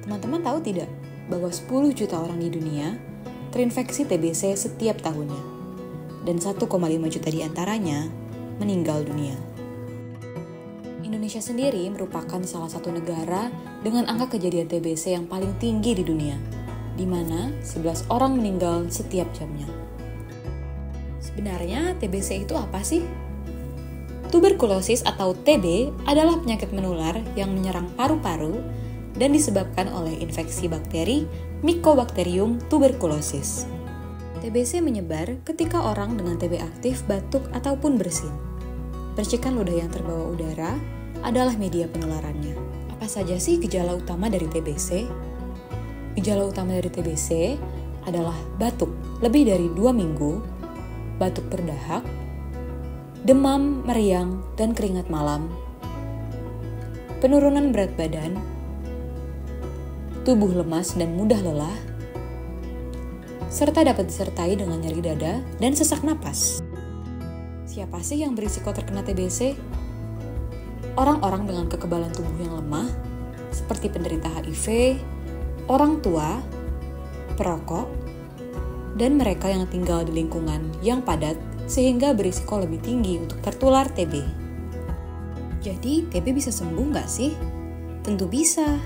Teman-teman tahu tidak bahwa 10 juta orang di dunia terinfeksi TBC setiap tahunnya, dan 1,5 juta diantaranya meninggal dunia. Indonesia sendiri merupakan salah satu negara dengan angka kejadian TBC yang paling tinggi di dunia, di mana 11 orang meninggal setiap jamnya. Sebenarnya TBC itu apa sih? Tuberkulosis atau TB adalah penyakit menular yang menyerang paru-paru dan disebabkan oleh infeksi bakteri Mycobacterium tuberculosis. TBC menyebar ketika orang dengan TB aktif batuk ataupun bersin. Percikan ludah yang terbawa udara adalah media penularannya. Apa saja sih gejala utama dari TBC? Gejala utama dari TBC adalah batuk lebih dari 2 minggu, batuk berdahak, demam, meriang, dan keringat malam, penurunan berat badan, tubuh lemas dan mudah lelah, serta dapat disertai dengan nyeri dada dan sesak napas. Siapa sih yang berisiko terkena TBC? Orang-orang dengan kekebalan tubuh yang lemah, seperti penderita HIV, orang tua, perokok, dan mereka yang tinggal di lingkungan yang padat sehingga berisiko lebih tinggi untuk tertular TB. Jadi, TB bisa sembuh nggak sih? Tentu bisa.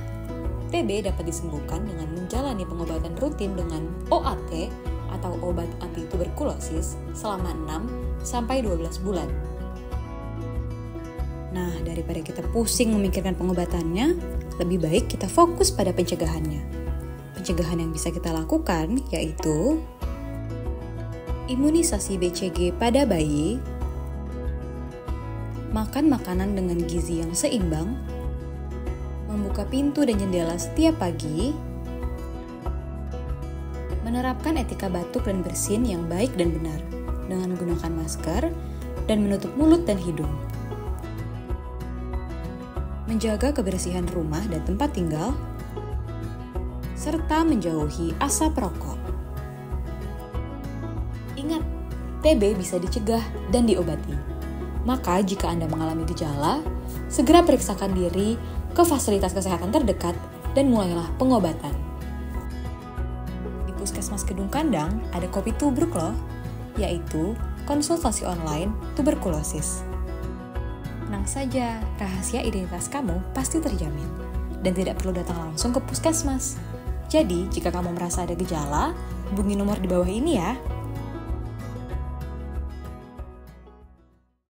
TB dapat disembuhkan dengan menjalani pengobatan rutin dengan OAT atau obat anti-tuberkulosis selama 6-12 bulan. Nah, daripada kita pusing memikirkan pengobatannya, lebih baik kita fokus pada pencegahannya. Pencegahan yang bisa kita lakukan yaitu imunisasi BCG pada bayi, makan makanan dengan gizi yang seimbang, membuka pintu dan jendela setiap pagi, menerapkan etika batuk dan bersin yang baik dan benar dengan menggunakan masker dan menutup mulut dan hidung, menjaga kebersihan rumah dan tempat tinggal, serta menjauhi asap rokok. Ingat, TB bisa dicegah dan diobati. Maka jika Anda mengalami gejala, segera periksakan diri ke fasilitas kesehatan terdekat dan mulailah pengobatan. Di Puskesmas Kedung Kandang ada Kopi Tubruk loh, yaitu konsultasi online tuberkulosis. Tenang saja, rahasia identitas kamu pasti terjamin dan tidak perlu datang langsung ke puskesmas. Jadi, jika kamu merasa ada gejala, hubungi nomor di bawah ini ya.